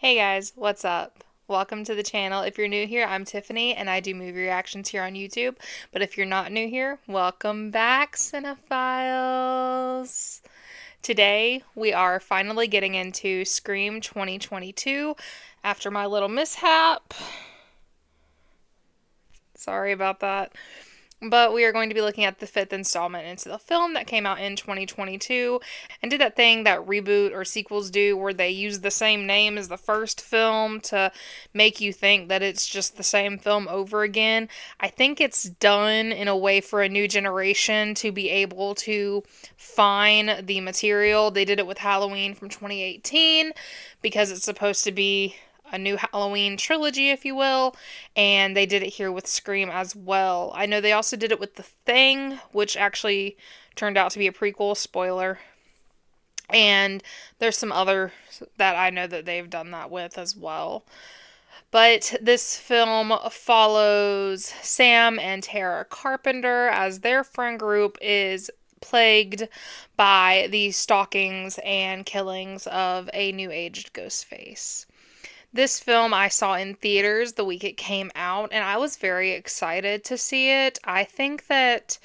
Hey guys, what's up? Welcome to the channel. If you're new here, I'm Tiffany and I do movie reactions here on YouTube. But if you're not new here, welcome back, Cinephiles. Today we are finally getting into Scream 2022 after my little mishap. Sorry about that. But we are going to be looking at the fifth installment into the film that came out in 2022 and did that thing that reboot or sequels do where they use the same name as the first film to make you think that it's just the same film over again. I think it's done in a way for a new generation to be able to find the material. They did it with Halloween from 2018 because it's supposed to be a new Halloween trilogy, if you will, and they did it here with Scream as well. I know they also did it with The Thing, which actually turned out to be a prequel, spoiler. And there's some other that I know that they've done that with as well. But this film follows Sam and Tara Carpenter as their friend group is plagued by the stalkings and killings of a new aged Ghostface. This film I saw in theaters the week it came out, and I was very excited to see it. I think that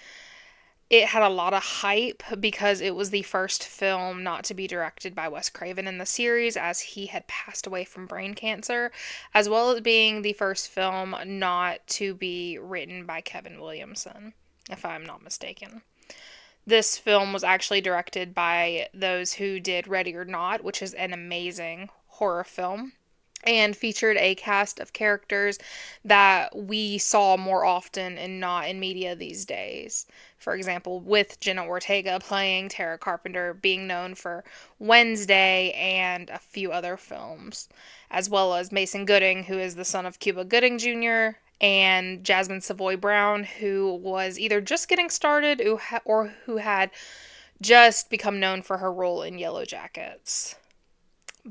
it had a lot of hype because it was the first film not to be directed by Wes Craven in the series, as he had passed away from brain cancer, as well as being the first film not to be written by Kevin Williamson, if I'm not mistaken. This film was actually directed by those who did Ready or Not, which is an amazing horror film and featured a cast of characters that we saw more often and not in media these days. For example, with Jenna Ortega playing Tara Carpenter, being known for Wednesday and a few other films, as well as Mason Gooding, who is the son of Cuba Gooding Jr., and Jasmine Savoy Brown, who was either just getting started or who had just become known for her role in Yellow Jackets.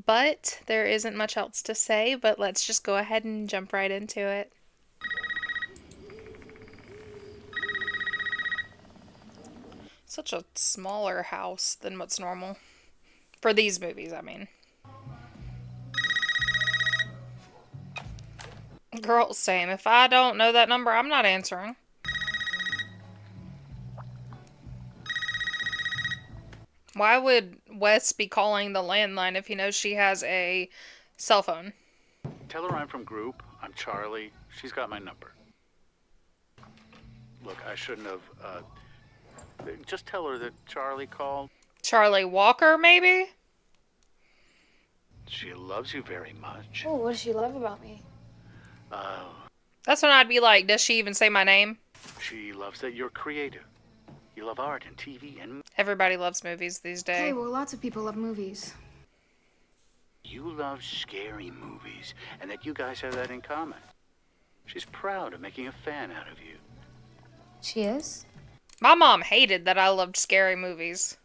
But there isn't much else to say, but let's just go ahead and jump right into it. Such a smaller house than what's normal. For these movies, I mean. Girl, same. If I don't know that number, I'm not answering. Why would Wes be calling the landline if he knows she has a cell phone? Tell her I'm from Group. I'm Charlie. She's got my number. Look, I shouldn't have, just tell her that Charlie called. Charlie Walker, maybe? She loves you very much. Oh, what does she love about me? Uh, That's when I'd be like, does she even say my name? she loves that you're creative. You love art and TV and Everybody loves movies these days. Okay, well, lots of people love movies. you love scary movies, and that you guys have that in common. She's proud of making a fan out of you. She is? My mom hated that I loved scary movies.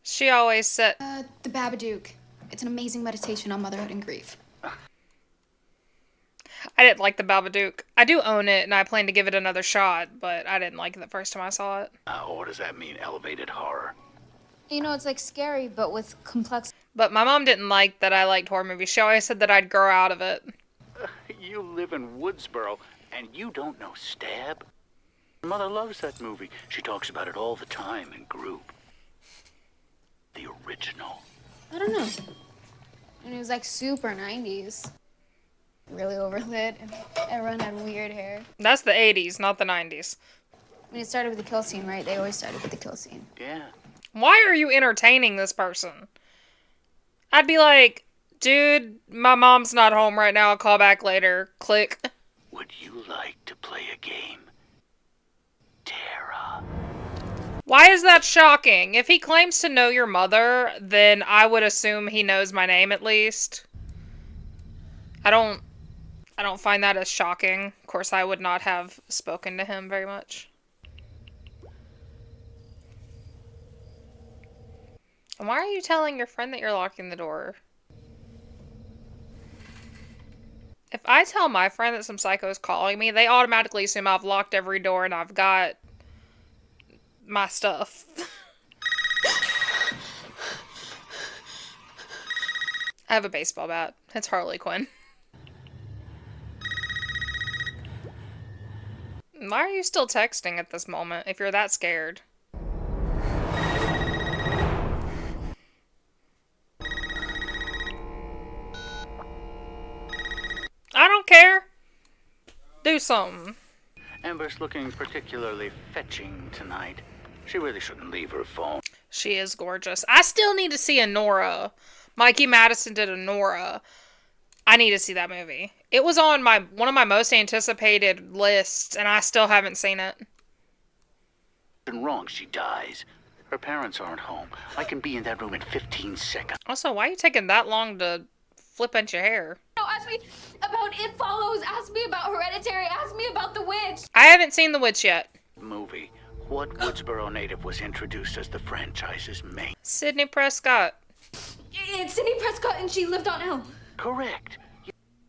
She always said, The Babadook. It's an amazing meditation on motherhood and grief. I didn't like the Babadook. I do own it, and I plan to give it another shot, but I didn't like it the first time I saw it. What does that mean, elevated horror? You know, it's like scary, but with complex. But my mom didn't like that I liked horror movies. She always said that I'd grow out of it. You live in Woodsboro, and you don't know Stab? Your mother loves that movie. She talks about it all the time in Group. The original. I don't know. And it was like super 90s. Really overlit, and everyone had weird hair. That's the 80s, not the 90s. I mean, it started with the kill scene, right? They always started with the kill scene. Yeah. Why are you entertaining this person? I'd be like, dude, my mom's not home right now. I'll call back later. Click. Would you like to play a game? Tara. Why is that shocking? If he claims to know your mother, then I would assume he knows my name at least. I don't find that as shocking. Of course, I would not have spoken to him very much. And why are you telling your friend that you're locking the door? If I tell my friend that some psycho is calling me, they automatically assume I've locked every door and I've got my stuff. I have a baseball bat. It's Harley Quinn. Why are you still texting at this moment if you're that scared? I don't care. Do something. Amber's looking particularly fetching tonight. She really shouldn't leave her phone. She is gorgeous. I still need to see a Nora. Mikey Madison did a Nora. I need to see that movie. It was on one of my most anticipated lists, and I still haven't seen it. And wrong, she dies. Her parents aren't home. I can be in that room in 15 seconds. Also, why are you taking that long to flip at your hair? Ask me about It Follows. Ask me about Hereditary. Ask me about The Witch. I haven't seen The Witch yet. Movie. What Woodsboro native was introduced as the franchise's main? Sidney Prescott. It's Sidney Prescott, and she lived on Elm. Correct.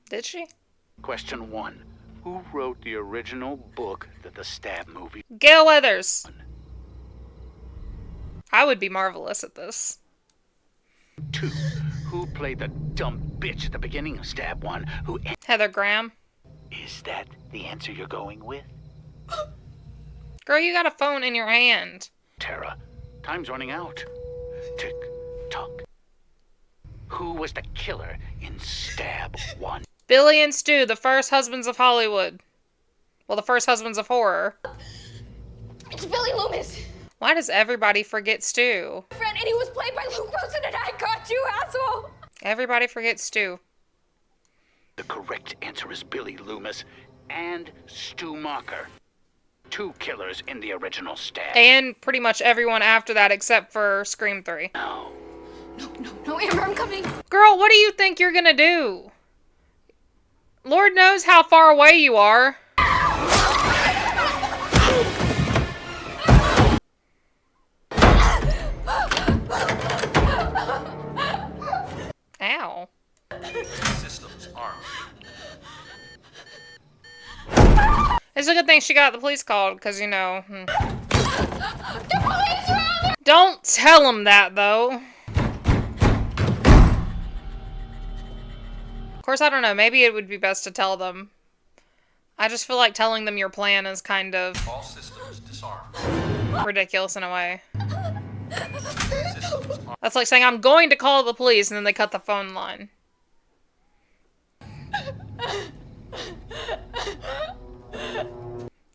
Did she? Question 1. Who wrote the original book that the Stab movie? Gail Weathers. I would be marvelous at this. 2. Who played the dumb bitch at the beginning of Stab 1? Heather Graham. Is that the answer you're going with? Girl, you got a phone in your hand. Tara, time's running out. Tick tock. Who was the killer in Stab 1? Billy and Stu, the first husbands of Hollywood. Well, the first husbands of horror. It's Billy Loomis. Why does everybody forget Stu? Friend, and he was played by Luke Wilson, and I got you, asshole. Everybody forgets Stu. The correct answer is Billy Loomis and Stu Macher. 2 killers in the original Stab. And pretty much everyone after that except for Scream 3. No. No, Amber, I'm coming. Girl, what do you think you're gonna do? Lord knows how far away you are. Ow. Systems armed. It's a good thing she got the police called, because, you know... Don't tell them that, though. Of course, I don't know. Maybe it would be best to tell them. I just feel like telling them your plan is kind of... All systems disarmed. ridiculous in a way. Systems armed. That's like saying, I'm going to call the police, and then they cut the phone line.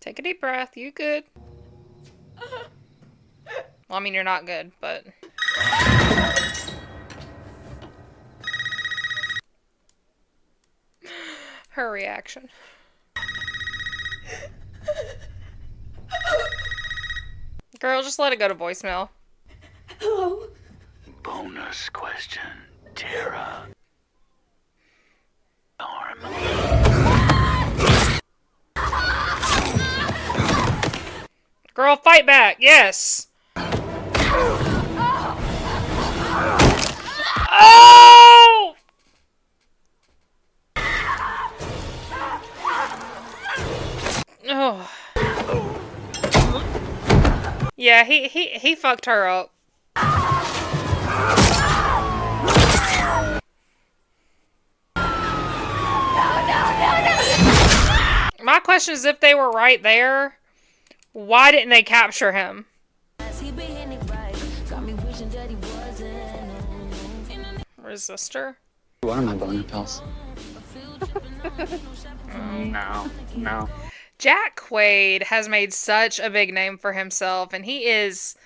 Take a deep breath. You good? Well, I mean, you're not good, but... Her reaction. Girl, just let it go to voicemail. Hello. Bonus question, Tara. Arm. Girl, fight back. Yes. Oh! Oh. Yeah, he fucked her up. My question is, if they were right there, why didn't they capture him? Resistor? What are my boner pills? No. Jack Quaid has made such a big name for himself, and he is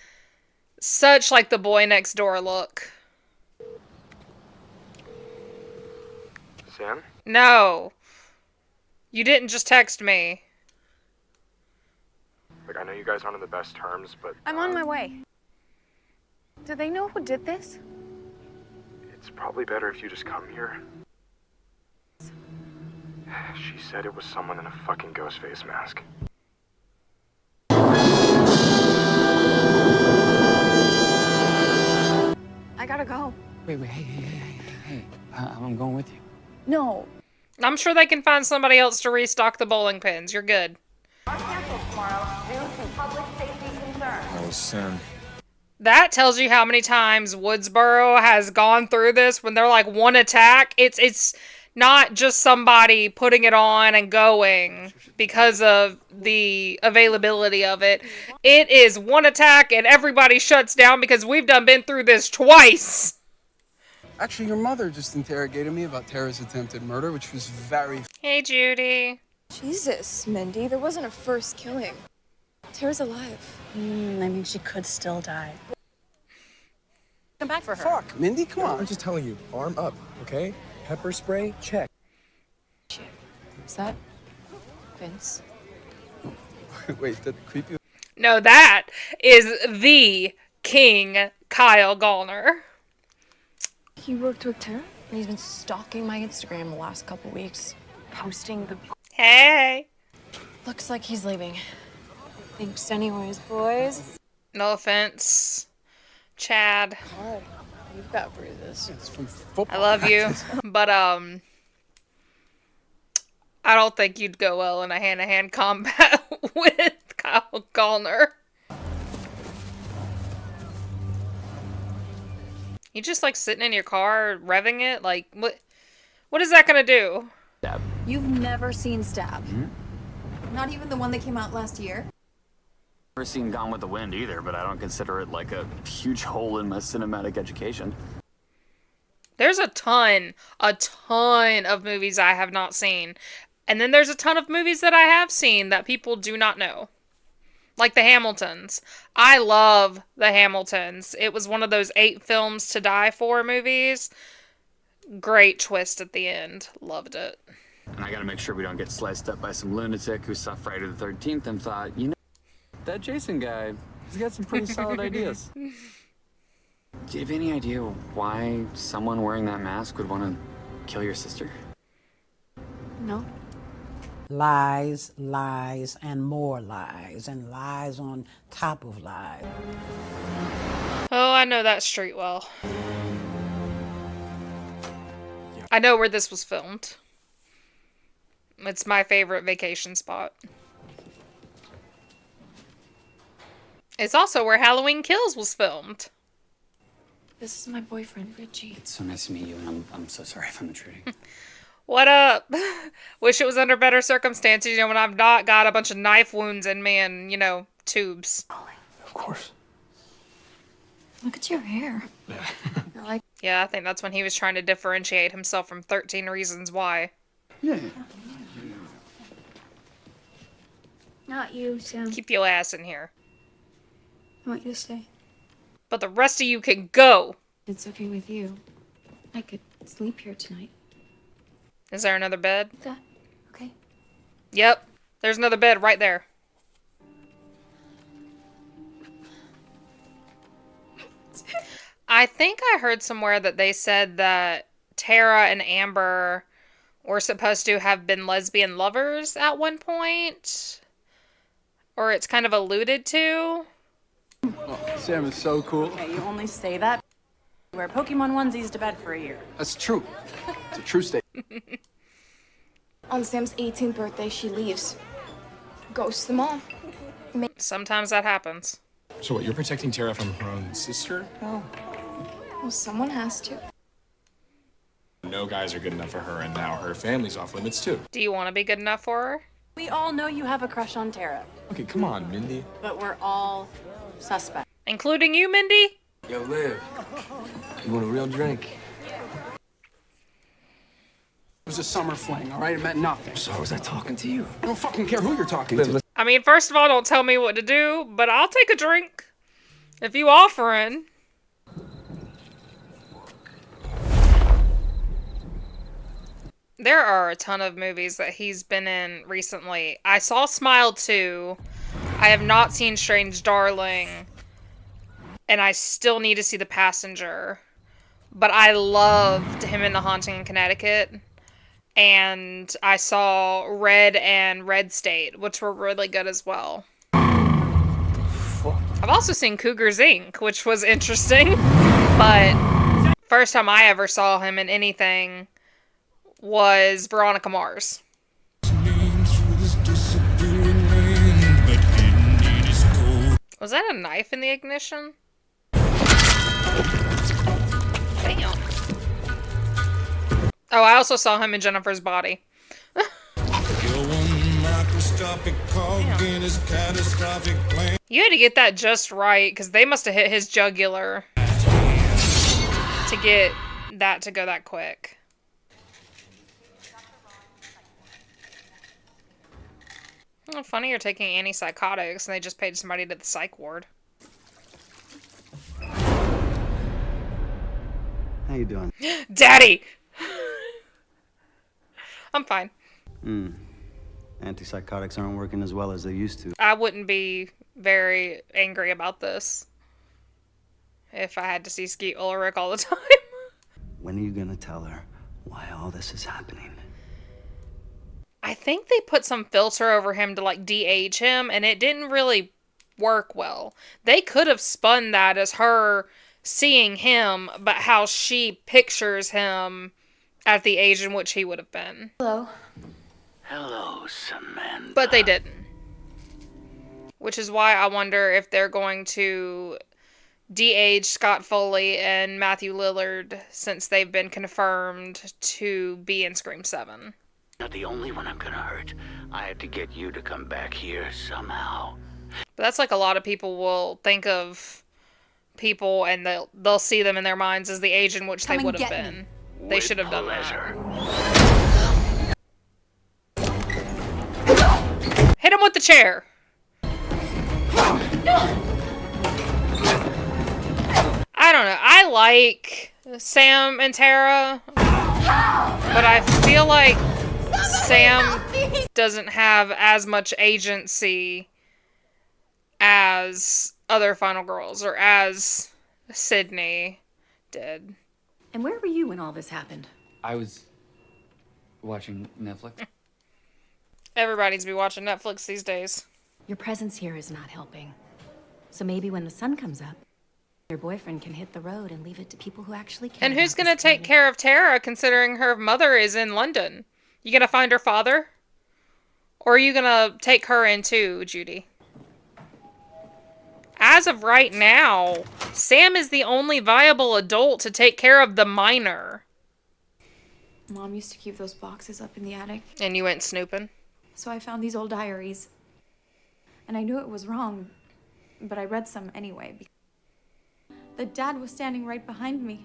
such like the boy next door look. Sam? No. You didn't just text me. Like, I know you guys aren't on the best terms, but... I'm on my way. Do they know who did this? It's probably better if you just come here. She said it was someone in a fucking ghost face mask. I gotta go. Wait, hey. I'm going with you. No. I'm sure they can find somebody else to restock the bowling pins. You're good. Are canceled tomorrow due to public safety concerns. Oh, Sam. That tells you how many times Woodsboro has gone through this when they're like one attack. It's not just somebody putting it on and going because of the availability of it. It is one attack and everybody shuts down because we've been through this twice. Actually, your mother just interrogated me about Tara's attempted murder, which was very... Hey, Judy. Jesus, Mindy, there wasn't a first killing. Tara's alive. I mean, she could still die. Come back for her. Fuck, Mindy, come on. I'm just telling you, arm up, okay? Pepper spray, check. Is that Vince? Wait, that creepy... No, that is the King Kyle Gallner. He worked with Tara? He's been stalking my Instagram the last couple weeks, posting the... Hey. Looks like he's leaving. Thanks anyways, boys. No offense, Chad. God, you've got bruises. It's from football. I love you, but I don't think you'd go well in a hand-to-hand combat with Kyle Gallner. You just like sitting in your car, revving it? Like, what is that gonna do? You've never seen Stab? Not even the one that came out last year? Never seen Gone with the Wind either, but I don't consider it like a huge hole in my cinematic education. There's a ton of movies I have not seen. And then there's a ton of movies that I have seen that people do not know. Like The Hamiltons. I love The Hamiltons. It was one of those 8 films to die for movies. Great twist at the end. Loved it. And I gotta make sure we don't get sliced up by some lunatic who saw Friday the 13th and thought, you know, that Jason guy, he's got some pretty solid ideas. Do you have any idea why someone wearing that mask would want to kill your sister? No. Lies, lies, and more lies, and lies on top of lies. Oh, I know that street well. I know where this was filmed. It's my favorite vacation spot. It's also where Halloween Kills was filmed. This is my boyfriend, Richie. It's so nice to meet you, and I'm so sorry if I'm intruding. What up? Wish it was under better circumstances, when I've not got a bunch of knife wounds in me and, tubes. Of course. Look at your hair. Yeah, I think that's when he was trying to differentiate himself from 13 Reasons Why. Yeah. Not you, Sam. Keep your ass in here. I want you to stay. But the rest of you can go. It's okay with you. I could sleep here tonight. Is there another bed? That, okay? Yep. There's another bed right there. I think I heard somewhere that they said that Tara and Amber were supposed to have been lesbian lovers at one point. Or it's kind of alluded to. Oh, Sam is so cool. Okay, you only say that. Wear Pokemon onesies to bed for a year. That's true. It's a true statement. On Sam's 18th birthday, she leaves. Ghosts them all. Sometimes that happens. So what, you're protecting Tara from her own sister? Oh. Well, someone has to. No guys are good enough for her, and now her family's off limits too. Do you want to be good enough for her? We all know you have a crush on Tara. Okay, come on, Mindy. But we're all suspect. Including you, Mindy? Yo, Liv. You want a real drink? It was a summer fling, all right? It meant nothing. So was I talking to you? I don't fucking care who you're talking to. I mean, first of all, don't tell me what to do, but I'll take a drink. If you offering. There are a ton of movies that he's been in recently. I saw Smile 2. I have not seen Strange Darling. And I still need to see The Passenger. But I loved him in The Haunting in Connecticut. And I saw Red and Red State, which were really good as well. I've also seen Cougars Inc., which was interesting. But first time I ever saw him in anything was Veronica Mars. Was that a knife in the ignition? Oh, I also saw him in Jennifer's Body. You had to get that just right, because they must have hit his jugular to get that to go that quick. Oh, funny you're taking antipsychotics and they just paid somebody to the psych ward. How you doing? Daddy! I'm fine. Antipsychotics aren't working as well as they used to. I wouldn't be very angry about this if I had to see Skeet Ulrich all the time. When are you gonna tell her why all this is happening? I think they put some filter over him to like de-age him, and it didn't really work well. They could have spun that as her seeing him, but how she pictures him at the age in which he would have been. Hello. Hello, Samantha. But they didn't. Which is why I wonder if they're going to de-age Scott Foley and Matthew Lillard, since they've been confirmed to be in Scream 7. Not the only one I'm gonna hurt. I had to get you to come back here somehow. But that's like a lot of people will think of people and they'll see them in their minds as the age in which they would have been. They should have done that. Hit him with the chair. I don't know. I like Sam and Tara, but I feel like Sam doesn't have as much agency as other final girls, or as Sydney did. And where were you when all this happened? I was watching Netflix. Everybody needs to be watching Netflix these days. Your presence here is not helping. So maybe when the sun comes up, your boyfriend can hit the road and leave it to people who actually care. And who's about gonna this take care of Tara, considering her mother is in London? You gonna find her father? Or are you gonna take her in too, Judy? As of right now, Sam is the only viable adult to take care of the minor. Mom used to keep those boxes up in the attic. And you went snooping? So I found these old diaries. And I knew it was wrong, but I read some anyway. The dad was standing right behind me.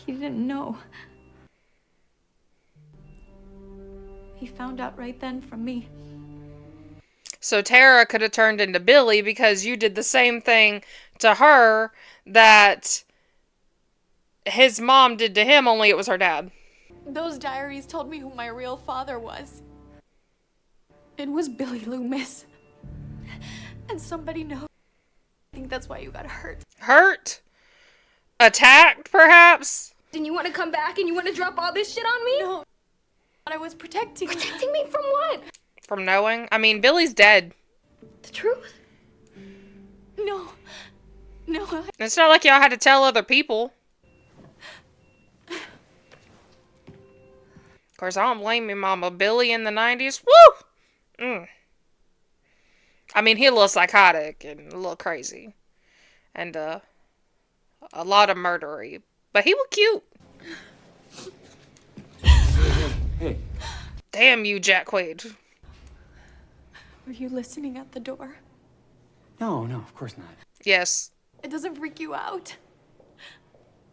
He didn't know. He found out right then from me. So Tara could have turned into Billy because you did the same thing to her that his mom did to him, only it was her dad. Those diaries told me who my real father was. It was Billy Loomis. And somebody knows. I think that's why you got hurt. Hurt? Attacked, perhaps? And you want to come back and you want to drop all this shit on me? No. I was protecting you. Protecting me from what? From knowing? I mean, Billy's dead. The truth? No. No. It's not like y'all had to tell other people. Of course, I don't blame you, Mama. Billy in the 90s? Woo! I mean, he a little psychotic and a little crazy. And, a lot of murdery. But he was cute. Hey. Damn you, Jack Quaid. Were you listening at the door? No, of course not. Yes. It doesn't freak you out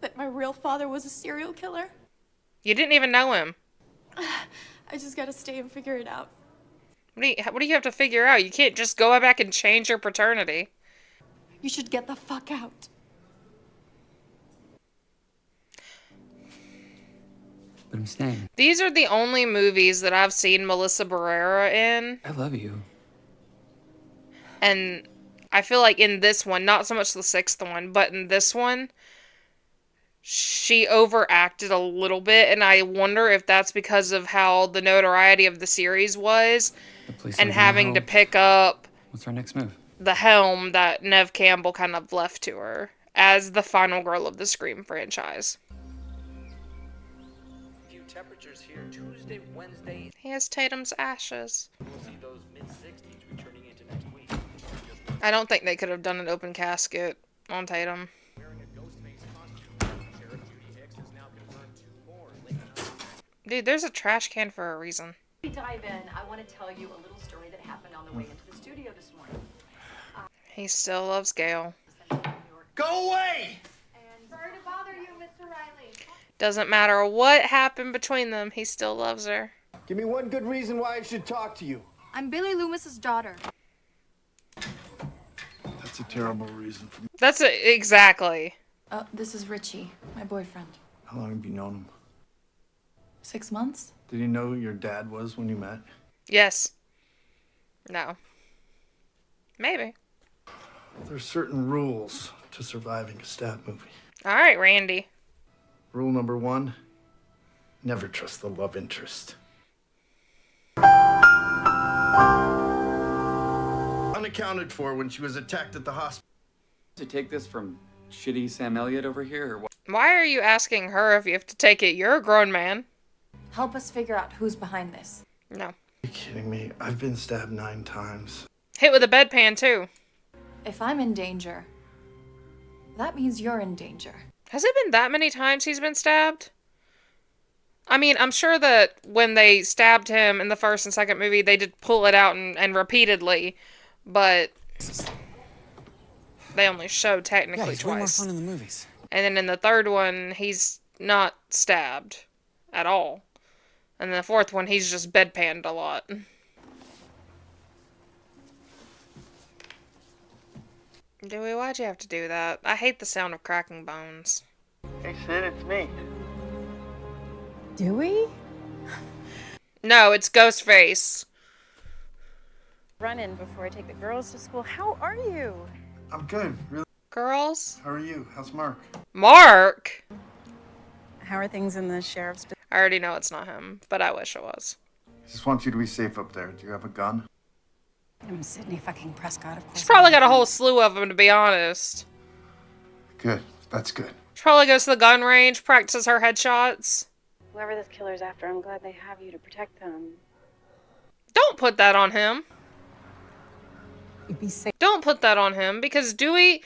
that my real father was a serial killer? You didn't even know him. I just gotta stay and figure it out. What do you have to figure out? You can't just go back and change your paternity. You should get the fuck out. But I'm staying. These are the only movies that I've seen Melissa Barrera in. I love you. And I feel like in this one, not so much the sixth one, but in this one, she overacted a little bit, and I wonder if that's because of how the notoriety of the series was, and having to pick up What's our next move? the helm that Neve Campbell kind of left to her as the final girl of the Scream franchise. Few temperatures here Tuesday, Wednesday. He has Tatum's ashes. We'll see those mid-60s returning into next week. I don't think they could have done an open casket on Tatum. Wearing a ghost face costume, Sheriff Judy Hicks has now Dude, there's a trash can for a reason. We dive in. I want to tell you a little story that happened on the way into the studio this morning. He still loves Gail. Go away! Sorry to bother you, Mr. Riley. Doesn't matter what happened between them, he still loves her. Give me one good reason why I should talk to you. I'm Billy Loomis's daughter. That's a terrible reason for me. That's exactly. This is Richie, my boyfriend. How long have you known him? 6 months? Did you know who your dad was when you met? Yes. No. Maybe. There's certain rules to surviving a stab movie. All right, Randy. Rule number 1, never trust the love interest. Unaccounted for when she was attacked at the hospital. To take this from shitty Sam Elliott over here, or what? Why are you asking her if you have to take it? You're a grown man. Help us figure out who's behind this. No. Are you kidding me? I've been stabbed 9 times. Hit with a bedpan, too. If I'm in danger, that means you're in danger. Has it been that many times he's been stabbed? I mean, I'm sure that when they stabbed him in the first and second movie, they did pull it out and repeatedly, but they only showed technically he's twice. way more fun in the movies. And then in the third one, he's not stabbed at all. And then the fourth one, he's just bedpanned a lot. Dewey, why'd you have to do that? I hate the sound of cracking bones. Hey, Sid, it's me. Dewey? No, it's Ghostface. Run in before I take the girls to school. How are you? I'm good, really. Girls? How are you? How's Mark? Mark? How are things in the sheriff's? I already know it's not him, but I wish it was. I just want you to be safe up there. Do you have a gun? I'm Sydney fucking Prescott, of course. She's probably got a whole slew of them, to be honest. Good. That's good. She probably goes to the gun range, practices her headshots. Whoever this killer's after, I'm glad they have you to protect them. Don't put that on him. You'd be safe. Don't put that on him, because Dewey's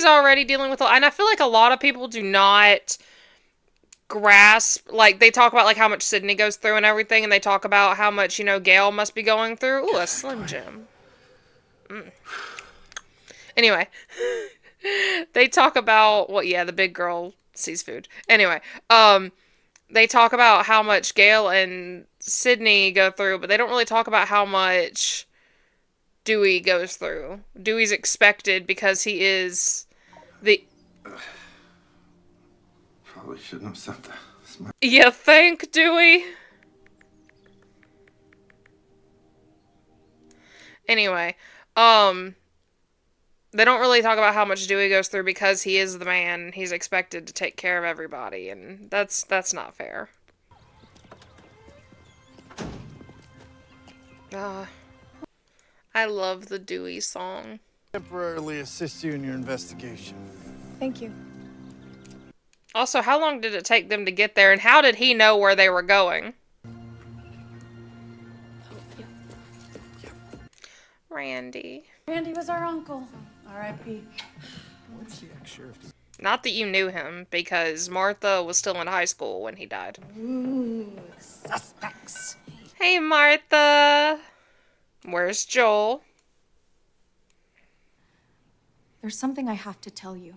already dealing with, and I feel like a lot of people do not grasp, like, they talk about, like, how much Sydney goes through and everything, and they talk about how much, Gail must be going through. Ooh, a Slim Jim. Anyway, they talk about, well, yeah, the big girl sees food. Anyway, they talk about how much Gail and Sydney go through, but they don't really talk about how much Dewey goes through. Dewey's expected because he is the... Probably shouldn't have said that. You think, Dewey? Anyway, they don't really talk about how much Dewey goes through because he is the man. He's expected to take care of everybody, and that's not fair. I love the Dewey song. Temporarily assist you in your investigation. Thank you. Also, how long did it take them to get there, and how did he know where they were going? Randy. Randy was our uncle. R.I.P. What's the ex-sheriff do? Not that you knew him, because Martha was still in high school when he died. Ooh, suspects. Hey, Martha. Where's Joel? There's something I have to tell you.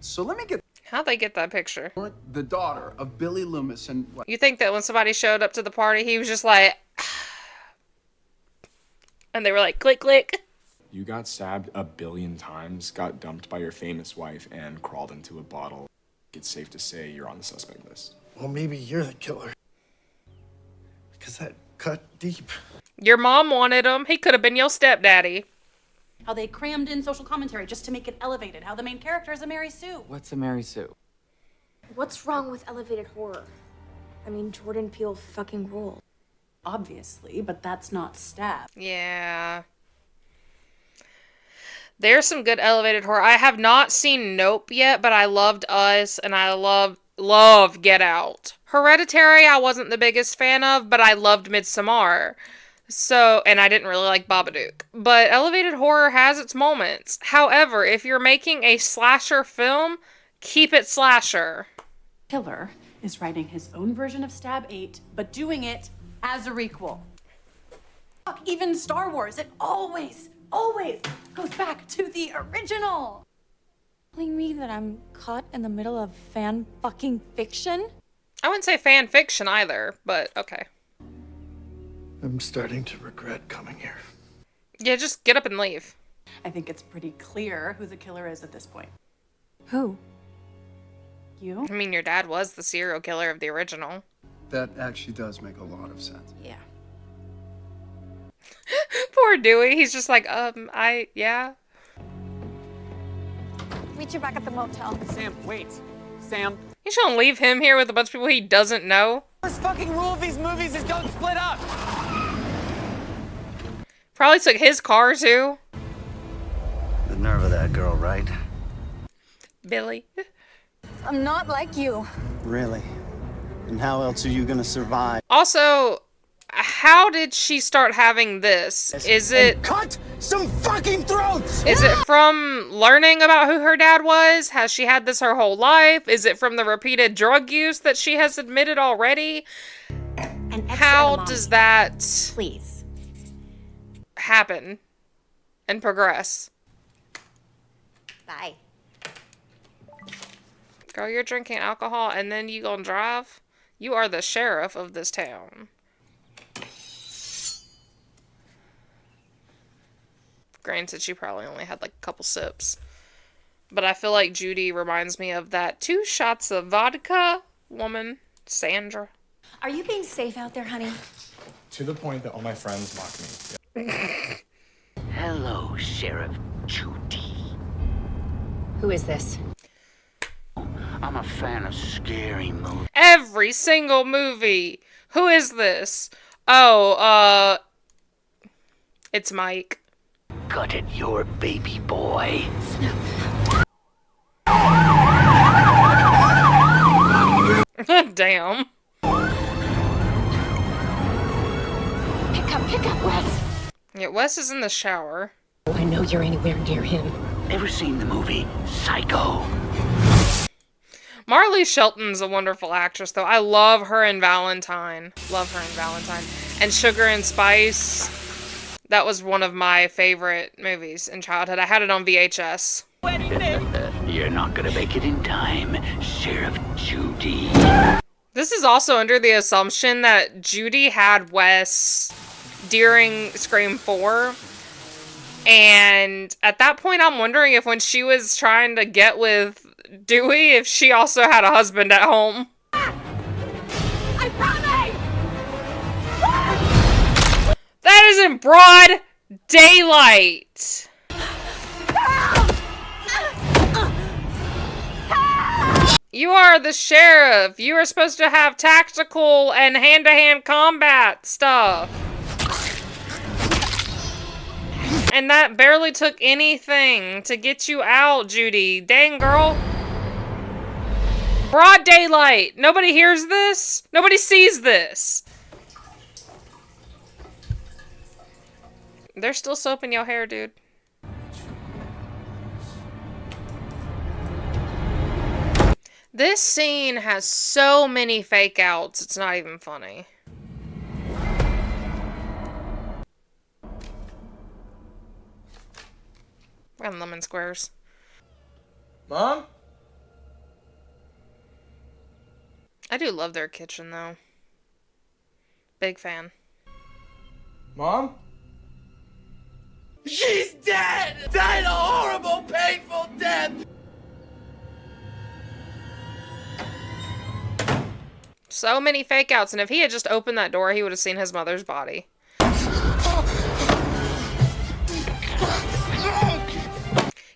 So let me get How'd they get that picture? the daughter of Billy Loomis and what? You think that when somebody showed up to the party, he was just like... and they were like, click, click. You got stabbed 1 billion times, got dumped by your famous wife, and crawled into a bottle. It's safe to say you're on the suspect list. Well, maybe you're the killer. Because that cut deep. Your mom wanted him. He could have been your stepdaddy. How they crammed in social commentary just to make it elevated. How the main character is a Mary Sue. What's a Mary Sue? What's wrong with elevated horror? I mean, Jordan Peele fucking ruled. Obviously, but that's not stab. Yeah. There's some good elevated horror. I have not seen Nope yet, but I loved Us, and I love Get Out. Hereditary, I wasn't the biggest fan of, but I loved Midsommar. So, and I didn't really like Babadook. But elevated horror has its moments. However, if you're making a slasher film, keep it slasher. Killer is writing his own version of Stab 8, but doing it as a requel. Fuck, even Star Wars, it always goes back to the original. Telling me that I'm caught in the middle of fan fucking fiction? I wouldn't say fan fiction either, but okay. I'm starting to regret coming here. Yeah, just get up and leave. I think it's pretty clear who the killer is at this point. Who? You? I mean, your dad was the serial killer of the original. That actually does make a lot of sense. Yeah. Poor Dewey. He's just like, yeah. Meet you back at the motel. Sam, wait. Sam. You shouldn't leave him here with a bunch of people he doesn't know. First fucking rule of these movies is don't split up. Probably took his car too. The nerve of that girl, right? Billy. I'm not like you. Really? And how else are you gonna survive? Also, how did she start having this? Is it cut some fucking throats? Is it from learning about who her dad was? Has she had this her whole life? Is it from the repeated drug use that she has admitted already? How does that please happen and progress? Bye. Girl, you're drinking alcohol and then you gonna drive? You are the sheriff of this town. Granted, she probably only had like a couple sips. But I feel like Judy reminds me of that 2 shots of vodka woman, Sandra. Are you being safe out there, honey? To the point that all my friends mock me. Hello, Sheriff Judy. Who is this? I'm a fan of scary movies. Every single movie. Who is this? Oh, it's Mike. Gutted your baby boy. Damn. Pick up, Wes. Yeah, Wes is in the shower. I know you're anywhere near him. Ever seen the movie Psycho? Marley Shelton's a wonderful actress, though. I love her in Valentine. Love her in Valentine. And Sugar and Spice. That was one of my favorite movies in childhood. I had it on VHS. You're not gonna make it in time, Sheriff Judy. This is also under the assumption that Judy had Wes during Scream 4. And at that point, I'm wondering if when she was trying to get with Dewey, if she also had a husband at home. I promise! That is in broad daylight. You are the sheriff. You are supposed to have tactical and hand-to-hand combat stuff. And that barely took anything to get you out, Judy. Dang, girl. Broad daylight. Nobody hears this. Nobody sees this. They're still soaping your hair, dude. This scene has so many fake outs, it's not even funny. We're on lemon squares. Mom? I do love their kitchen, though. Big fan. Mom? She's dead! Died a horrible, painful death! So many fake outs, and if he had just opened that door, he would have seen his mother's body.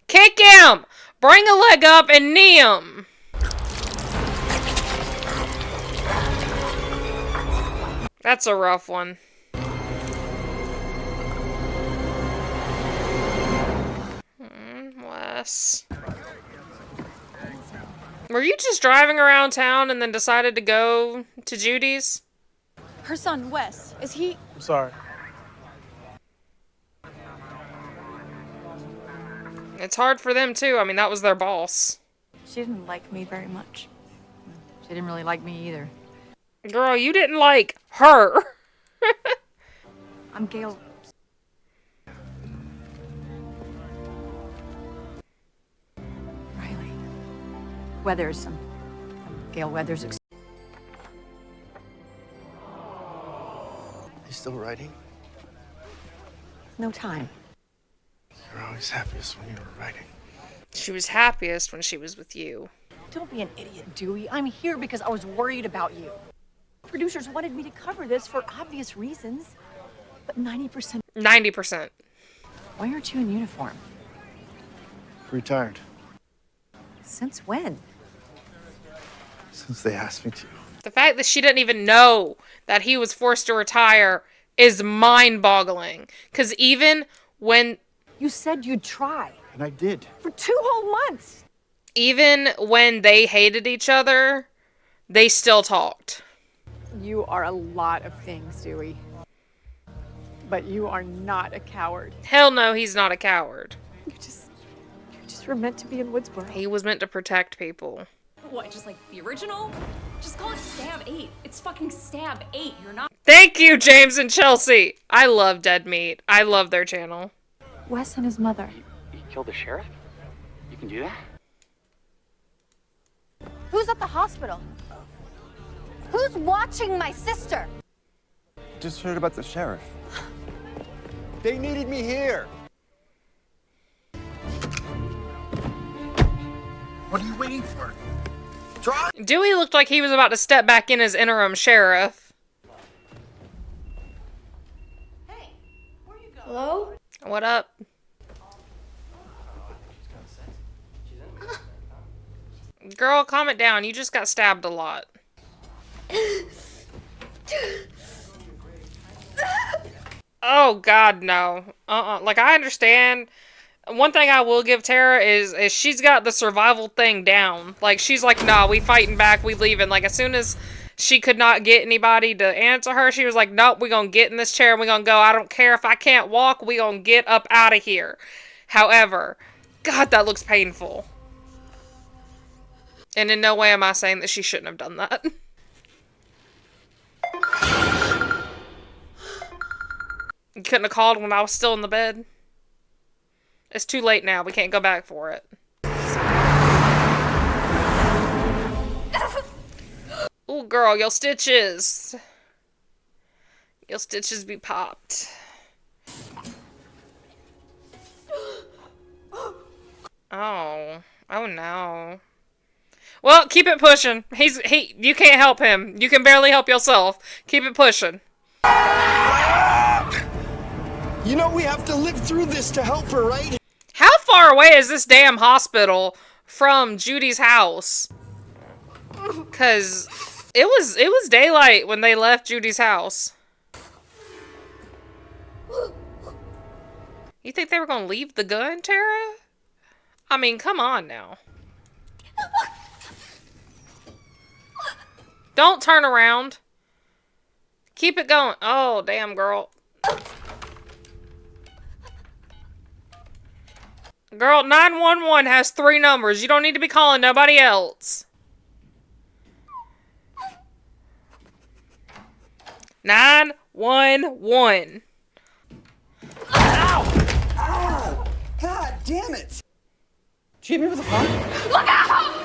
Kick him! Bring a leg up and knee him! That's a rough one. Wes. Were you just driving around town and then decided to go to Judy's? Her son, Wes, is he... I'm sorry. It's hard for them too. I mean, that was their boss. She didn't like me very much. She They didn't really like me either. Girl, you didn't like her. I'm Gail. Riley. Weathers. I'm Gail Weathers. You still writing? No time. You're always happiest when you were writing. She was happiest when she was with you. Don't be an idiot, Dewey. I'm here because I was worried about you. Producers wanted me to cover this for obvious reasons. But 90%. 90%. Why aren't you in uniform? Retired. Since when? Since they asked me to. The fact that she didn't even know that he was forced to retire is mind-boggling. Because even when... You said you'd try. And I did. For 2 whole months. Even when they hated each other, they still talked. You are a lot of things, Dewey. But you are not a coward. Hell no, he's not a coward. You just were meant to be in Woodsboro. He was meant to protect people. What, just like the original? Just call it Stab 8. It's fucking Stab 8. You're not. Thank you, James and Chelsea. I love Dead Meat. I love their channel. Wes and his mother. You killed the sheriff? You can do that? Who's at the hospital? Who's watching my sister? Just heard about the sheriff. They needed me here. What are you waiting for? Draw. Dewey looked like he was about to step back in as interim sheriff. Hello? What up? Girl, calm it down. You just got stabbed a lot. Oh, God, no. Like, I understand. One thing I will give Tara is she's got the survival thing down. Like, she's like, nah, we fighting back, we leaving. Like, as soon as she could not get anybody to answer her, she was like, nope, we gonna get in this chair and we gonna go. I don't care if I can't walk, we gonna get up out of here. However, God, that looks painful. And in no way am I saying that she shouldn't have done that. You couldn't have called when I was still in the bed. It's too late now. We can't go back for it. Ooh, girl, your stitches. Your stitches be popped. Oh. Oh no. Well, keep it pushing. You can't help him. You can barely help yourself. Keep it pushing. You know we have to live through this to help her, right? How far away is this damn hospital from Judy's house? Cause it was daylight when they left Judy's house. You think they were gonna leave the gun, Tara? I mean, come on now. Don't turn around. Keep it going. Oh, damn, girl. Girl, 911 has 3 numbers. You don't need to be calling nobody else. 911. Ow! Ow! God damn it! Did you hit me with a phone? Look out!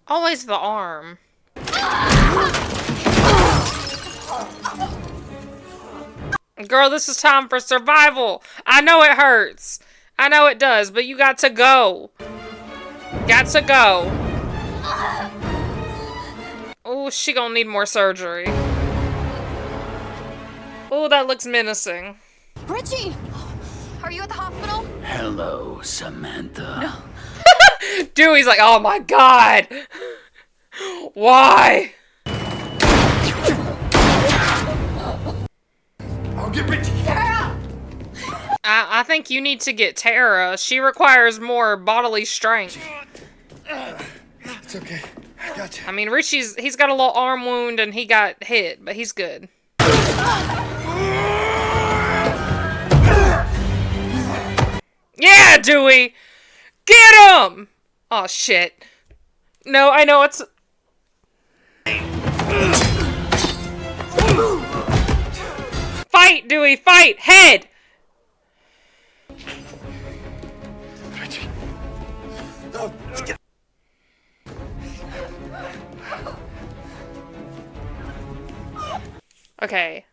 Always the arm. Girl, this is time for survival. I know it hurts. I know it does, but you got to go. Got to go. Oh, she gonna need more surgery. Oh, that looks menacing. Richie! Are you at the hospital? Hello, Samantha. No. Dewey's like, oh my God. Why? I'll get Richie. Tara! I think you need to get Tara. She requires more bodily strength. It's okay. I got you. I mean, he's got a little arm wound and he got hit, but he's good. Yeah, Dewey! Get him! Oh, shit. No, I know it's... Fight, Dewey, fight! Head! Richie. No, get... Okay.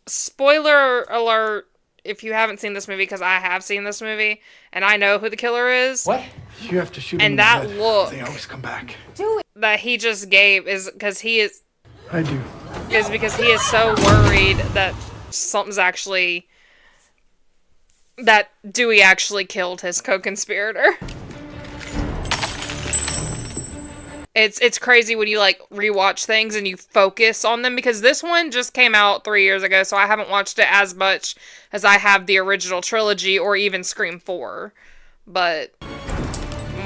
Spoiler alert if you haven't seen this movie, because I have seen this movie, and I know who the killer is. What? You have to shoot him And in the that head. look They always come back. that he just gave is because he is... I do. Is because he is so worried that something's actually... That Dewey actually killed his co-conspirator. It's crazy when you like rewatch things and you focus on them, because this one just came out 3 years ago, so I haven't watched it as much as I have the original trilogy or even Scream 4. But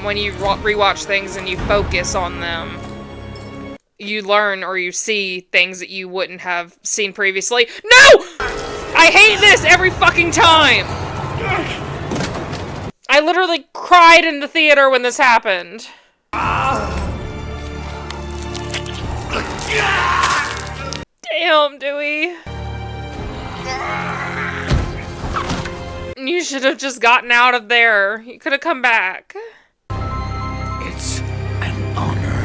when you rewatch things and you focus on them, you learn or you see things that you wouldn't have seen previously. No! I hate this every fucking time! I literally cried in the theater when this happened. Damn, Dewey. You should have just gotten out of there. You could have come back. It's an honor.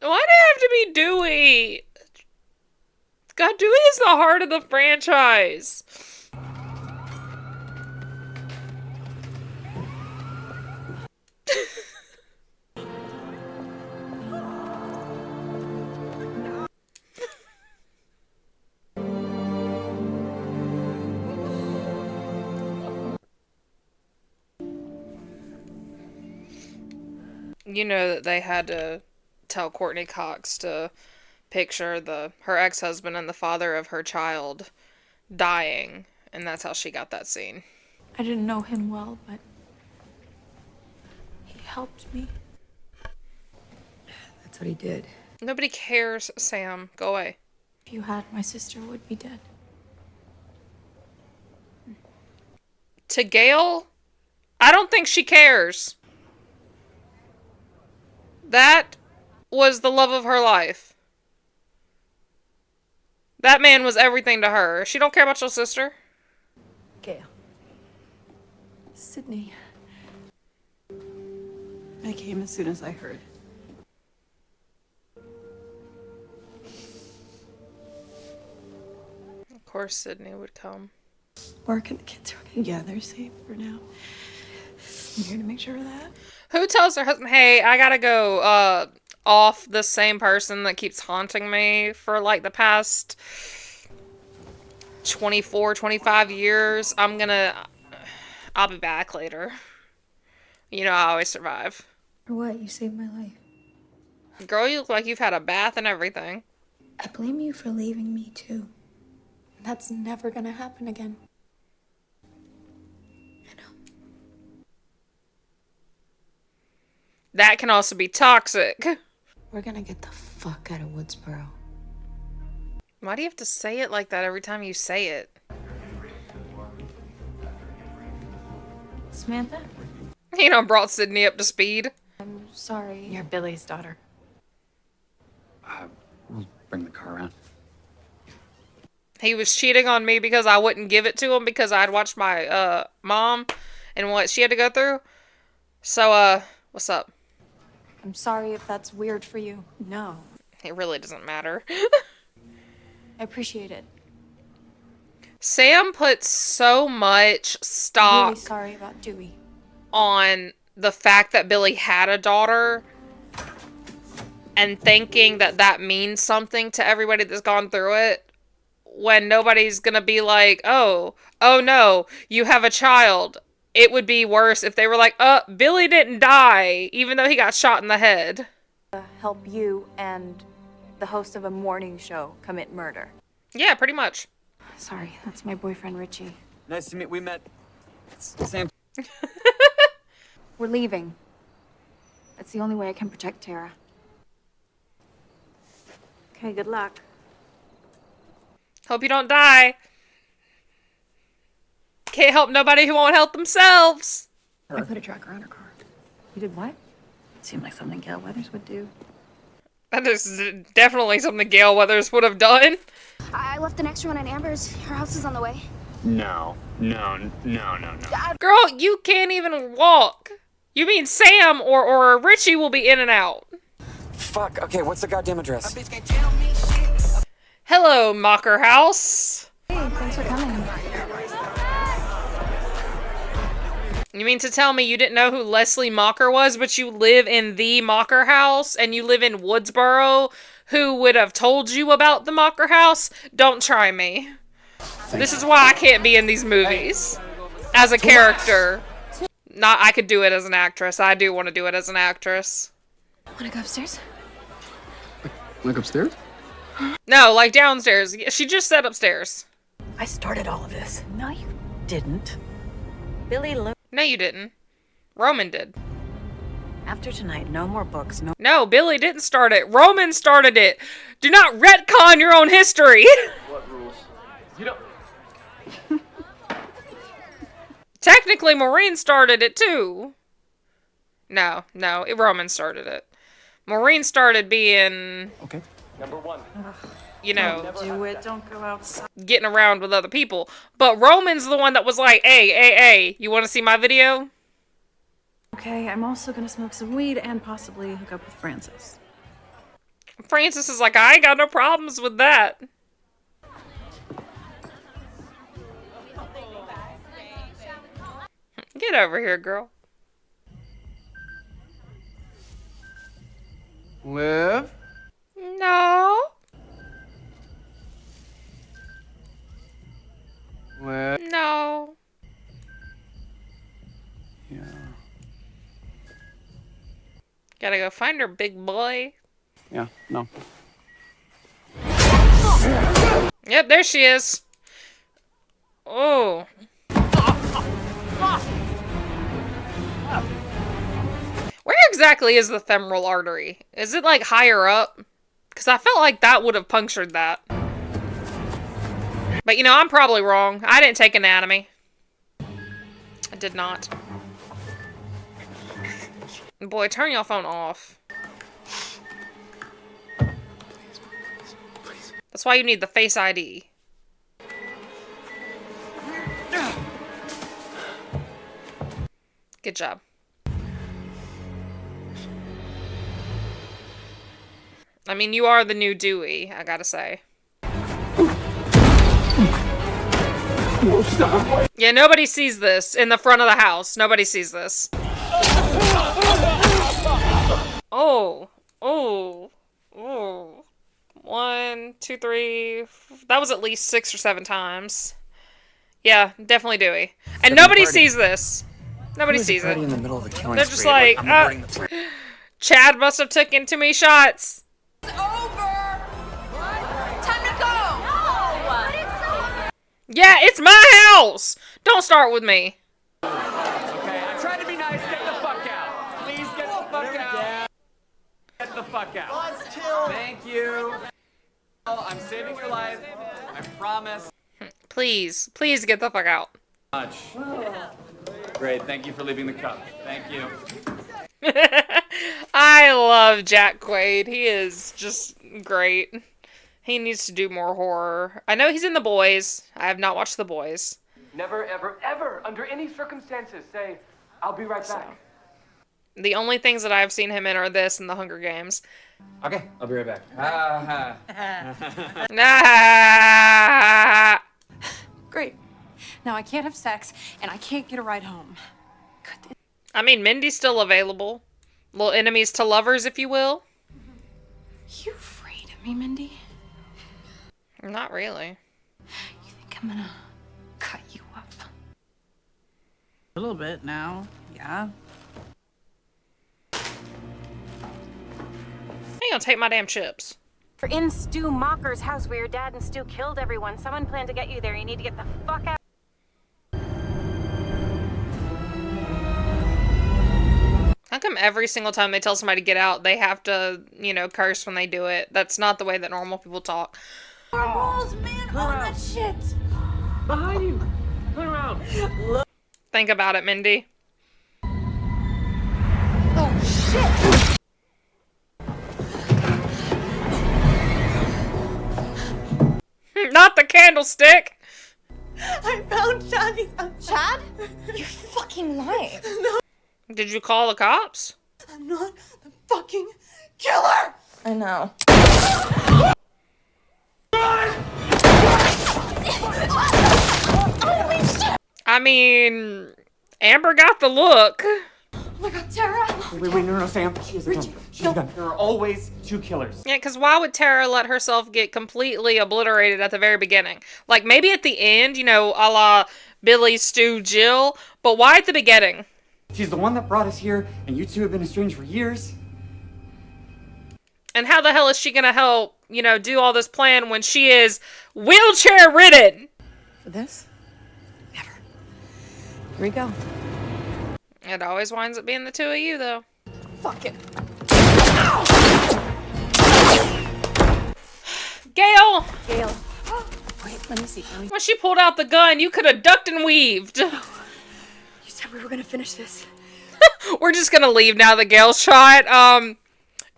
Why'd it have to be Dewey? God, Dewey is the heart of the franchise. You know that they had to tell Courtney Cox to picture her ex-husband and the father of her child dying, and that's how she got that scene. I didn't know him well, but he helped me. That's what he did. Nobody cares, Sam. Go away. If you had, my sister would be dead. To Gail, I don't think she cares. That was the love of her life. That man was everything to her. She don't care about your sister. Gail. Sydney. I came as soon as I heard. Of course Sydney would come. Work and the kids are okay. Yeah, they're safe for now. I'm here to make sure of that. Who tells her husband, hey, I gotta go, off the same person that keeps haunting me for, like, the past 24, 25 years? I'll be back later. You know, I always survive. For what? You saved my life. Girl, you look like you've had a bath and everything. I blame you for leaving me, too. That's never gonna happen again. That can also be toxic. We're gonna get the fuck out of Woodsboro. Why do you have to say it like that every time you say it? Samantha? You know, brought Sydney up to speed. I'm sorry. You're Billy's daughter. We'll bring the car around. He was cheating on me because I wouldn't give it to him because I'd watched my mom and what she had to go through. So, what's up? I'm sorry if that's weird for you. No. It really doesn't matter. I appreciate it. Sam put so much stock I'm really sorry about Dewey. on the fact that Billy had a daughter and thinking that that means something to everybody that's gone through it, when nobody's gonna be like, oh no, you have a child. It would be worse if they were like, Billy didn't die, even though he got shot in the head. Help you and the host of a morning show commit murder. Yeah, pretty much. Sorry, that's my boyfriend, Richie. Nice to meet. We met. Sam. We're leaving. That's the only way I can protect Tara. Okay, good luck. Hope you don't die. Can't help nobody who won't help themselves. I put a tracker on her car. You did what? Seemed like something Gail Weathers would do. That is definitely something Gail Weathers would have done. I left an extra one at Amber's. Her house is on the way. No. Girl, you can't even walk. You mean Sam or Richie will be in and out. Fuck, okay, what's the goddamn address? Hello, Mocker House. Hey, thanks for coming. You mean to tell me you didn't know who Leslie Mocker was, but you live in the Mocker House and you live in Woodsboro? Who would have told you about the Mocker House? Don't try me. This is why I can't be in these movies. As a character. Not I could do it as an actress. I do want to do it as an actress. Wanna go upstairs? Like upstairs? No, like downstairs. She just said upstairs. I started all of this. No, you didn't. Billy Lou. No, you didn't. Roman did. After tonight, no more books, no. No, Billy didn't start it. Roman started it. Do not retcon your own history. What rules? You don't. Technically, Maureen started it too. No, Roman started it. Maureen started being, Okay. Number one. you know, Do it, don't go outside. getting around with other people. But Roman's the one that was like, hey, you want to see my video? Okay, I'm also gonna smoke some weed and possibly hook up with Francis. Francis is like, I ain't got no problems with that. Get over here, girl. Liv? No. Liv? No. Yeah. Gotta go find her, big boy. Yeah, no. Yep, there she is. Oh. Where exactly is the femoral artery? Is it like higher up? Because I felt like that would have punctured that. But you know, I'm probably wrong. I didn't take anatomy. I did not. Boy, turn your phone off. That's why you need the Face ID. Good job. I mean, you are the new Dewey, I gotta say. Yeah, nobody sees this in the front of the house. Nobody sees this. Oh. 1, 2, 3. That was at least 6 or 7 times. Yeah, definitely Dewey. And nobody sees this. Nobody sees it. In the middle of the killing They're just spree, like, I'm aborting the plan. Chad must have taken too many shots. It's over! Time to go! No! But it's over! Yeah, it's my house! Don't start with me. Okay, I tried to be nice. Get the fuck out. Please get the fuck out. Get the fuck out. Let's chill. Thank you. I'm saving your life. I promise. Please get the fuck out. Much. Great. Thank you for leaving the cup. Thank you. I love Jack Quaid. He is just great. He needs to do more horror. I know he's in The Boys. I have not watched The Boys. Never, ever, ever, under any circumstances, say, I'll be right back. The only things that I've seen him in are this and The Hunger Games. Okay, I'll be right back. Nah. Great. Now I can't have sex, and I can't get a ride home. I mean, Mindy's still available. Little enemies to lovers, if you will. You afraid of me, Mindy? Not really. You think I'm gonna cut you up? A little bit now, yeah. You gonna take my damn chips? We're in Stu Mocker's house where your dad and Stu killed everyone. Someone planned to get you there. You need to get the fuck out. How come every single time they tell somebody to get out, they have to, you know, curse when they do it? That's not the way that normal people talk. Balls, man, all that shit. Behind you. Turn around. Think about it, Mindy. Oh, shit. Not the candlestick. I found Chad. Chad? You're fucking lying. No. Did you call the cops? I'm not the fucking killer. I know. I mean, Amber got the look. Oh my god, Tara! Wait, no, Sam. She has a gun. She has a gun. There are always two killers. Yeah, because why would Tara let herself get completely obliterated at the very beginning? Like, maybe at the end, you know, a la Billy, Stu, Jill, but why at the beginning? She's the one that brought us here, and you two have been estranged for years. And how the hell is she gonna help, you know, do all this plan when she is wheelchair ridden? For this? Never. Here we go. It always winds up being the two of you, though. Fuck it. Gail! Gail. Wait, let me see. When she pulled out the gun, you could have ducked and weaved. You said we were gonna finish this. We're just gonna leave now that Gail's shot.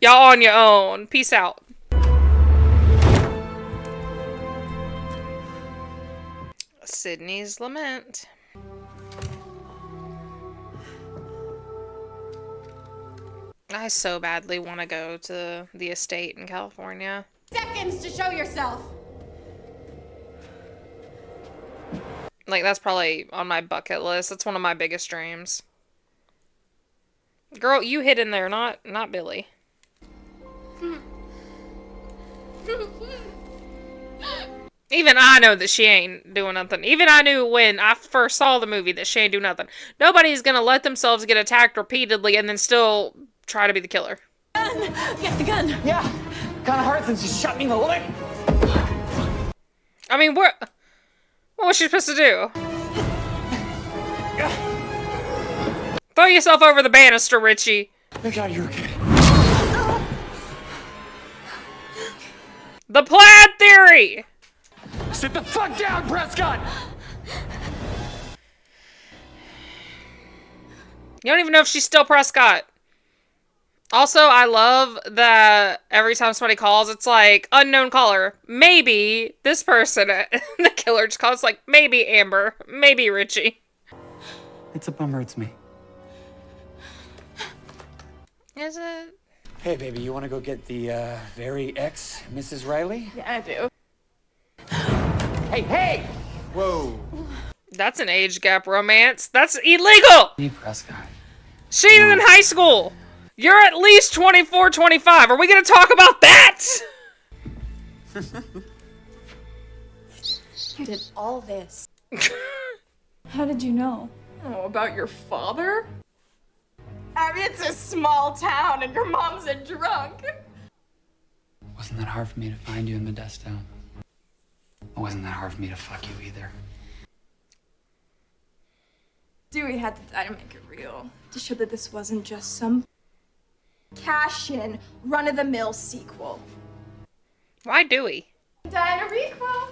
Y'all on your own. Peace out. Sydney's Lament. I so badly want to go to the estate in California. Seconds to show yourself. Like, that's probably on my bucket list. That's one of my biggest dreams. Girl, you hid in there, not Billy. Even I know that she ain't doing nothing. Even I knew when I first saw the movie that she ain't doing nothing. Nobody's gonna let themselves get attacked repeatedly and then still try to be the killer. Get the gun. Yeah, kind of hard since you shot me in the leg. I mean, what was she supposed to do? Throw yourself over the banister, Richie. Thank God you're okay. The plaid theory! Sit the fuck down, Prescott! You don't even know if she's still Prescott. Also, I love that every time somebody calls, it's like, unknown caller. Maybe this person, the killer just calls, like, maybe Amber, maybe Richie. It's a bummer it's me. Is it? Hey, baby, you want to go get the very ex Mrs. Riley? Yeah, I do. Hey! Whoa. That's an age gap romance. That's illegal! Hey, Prescott. She's in high school. You're at least 24, 25. Are we gonna talk about that? You did all this. How did you know? Oh, about your father? I mean, it's a small town and your mom's a drunk. Wasn't that hard for me to find you in Modesto? It wasn't that hard for me to fuck you either. Dewey had to die to make it real. To show that this wasn't just some cash-in, run-of-the-mill sequel. Why Dewey? Die in a requel.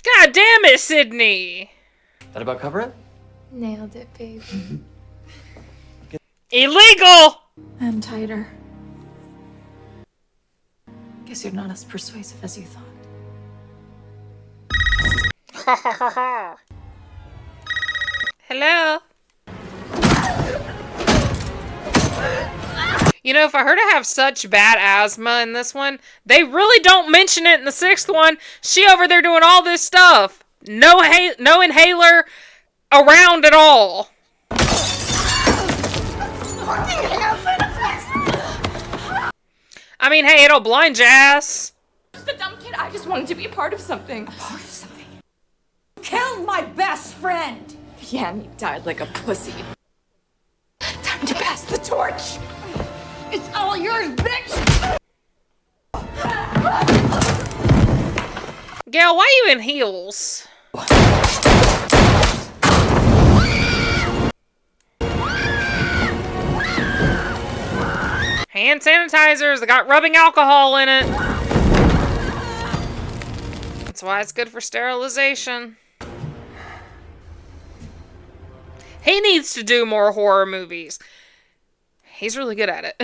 God damn it, Sydney! That about cover it? Nailed it, babe. Illegal! I'm tighter. Guess you're not as persuasive as you thought. Ha ha ha ha. Hello? You know, if I heard I have such bad asthma in this one, they really don't mention it in the 6th one. She over there doing all this stuff. No inhaler around at all. I mean, hey, it'll blind your ass. Just a dumb kid. I just wanted to be a part of something. A part of something? Killed my best friend! Yeah, and you died like a pussy. Time to pass the torch. It's all yours, bitch! Gail, why are you in heels? hand sanitizers that got rubbing alcohol in it. That's why it's good for sterilization. He needs to do more horror movies. He's really good at it.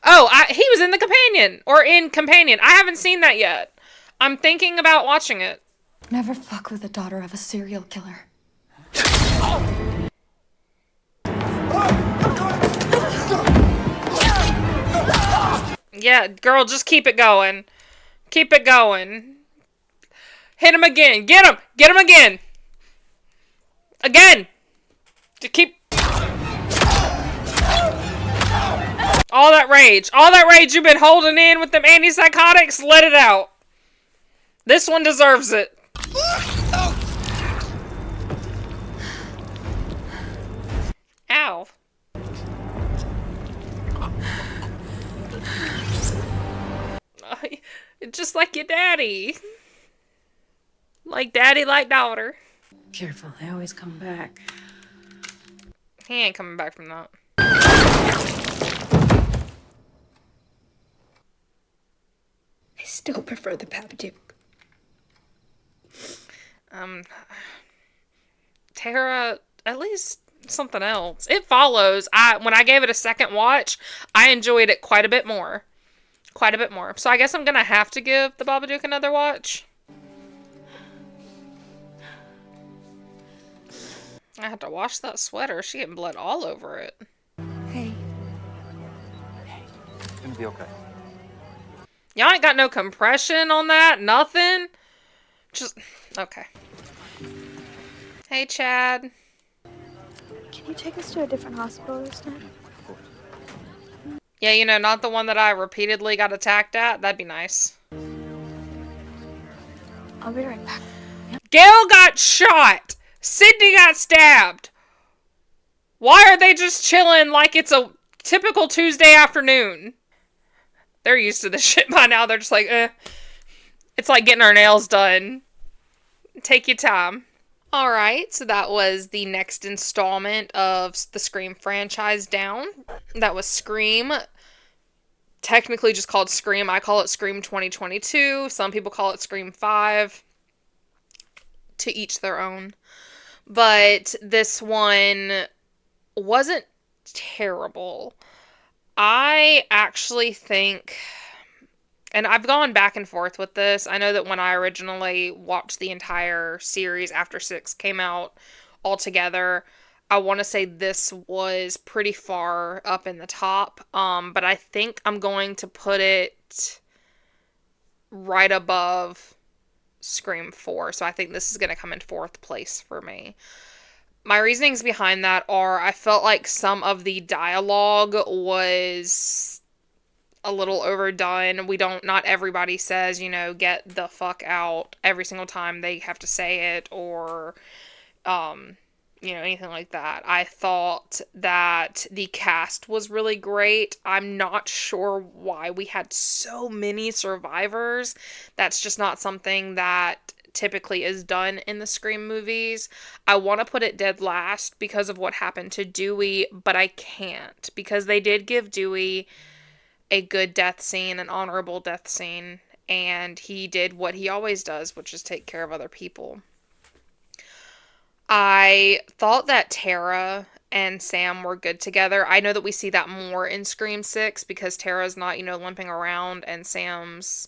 Oh, he was in The Companion. Or in Companion. I haven't seen that yet. I'm thinking about watching it. Never fuck with the daughter of a serial killer. Yeah, girl, just keep it going. Keep it going. Hit him again. Get him! Get him again! Again! To keep... All that rage you've been holding in with them antipsychotics, let it out. This one deserves it. Ow. Just like your daddy. Like daddy, like daughter. Careful, they always come back. He ain't coming back from that. I still prefer the Babadook. Tara, at least something else. It Follows. When I gave it a second watch, I enjoyed it quite a bit more. Quite a bit more. So I guess I'm gonna have to give The Babadook another watch. I had to wash that sweater. She getting blood all over it. Hey. It's gonna be okay. Y'all ain't got no compression on that? Nothing? Just... Okay. Hey, Chad. Can you take us to a different hospital this time? Yeah, you know, not the one that I repeatedly got attacked at. That'd be nice. I'll be right back. Gail got shot! Sydney got stabbed! Why are they just chilling like it's a typical Tuesday afternoon? They're used to this shit by now. They're just like, eh. It's like getting our nails done. Take your time. Alright, so that was the next installment of the Scream franchise down. That was Scream. Technically just called Scream. I call it Scream 2022. Some people call it Scream 5. To each their own. But this one wasn't terrible. I actually think... And I've gone back and forth with this. I know that when I originally watched the entire series after 6 came out altogether, I want to say this was pretty far up in the top. But I think I'm going to put it right above Scream 4. So I think this is going to come in 4th place for me. My reasonings behind that are I felt like some of the dialogue was a little overdone. Not everybody says, you know, get the fuck out every single time they have to say it or, you know, anything like that. I thought that the cast was really great. I'm not sure why we had so many survivors. That's just not something that typically is done in the Scream movies. I want to put it dead last because of what happened to Dewey, but I can't because they did give Dewey a good death scene, an honorable death scene, and he did what he always does, which is take care of other people. I thought that Tara and Sam were good together. I know that we see that more in Scream 6 because Tara's not, you know, limping around and Sam's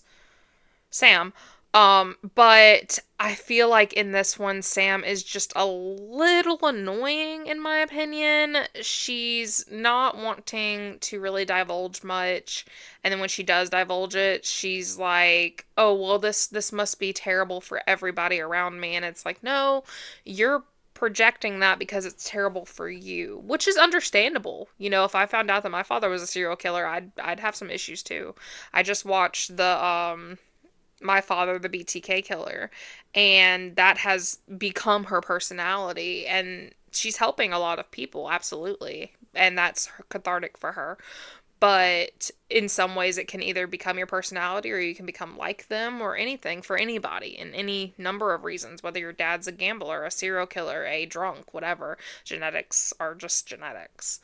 Sam. But I feel like in this one, Sam is just a little annoying, in my opinion. She's not wanting to really divulge much. And then when she does divulge it, she's like, oh, well, this must be terrible for everybody around me. And it's like, no, you're projecting that because it's terrible for you, which is understandable. You know, if I found out that my father was a serial killer, I'd have some issues too. I just watched the, My Father, the BTK Killer, and that has become her personality, and she's helping a lot of people, absolutely, and that's cathartic for her. but in some ways it can either become your personality or you can become like them or anything for anybody in any number of reasons, whether your dad's a gambler, a serial killer, a drunk, whatever. Genetics are just genetics.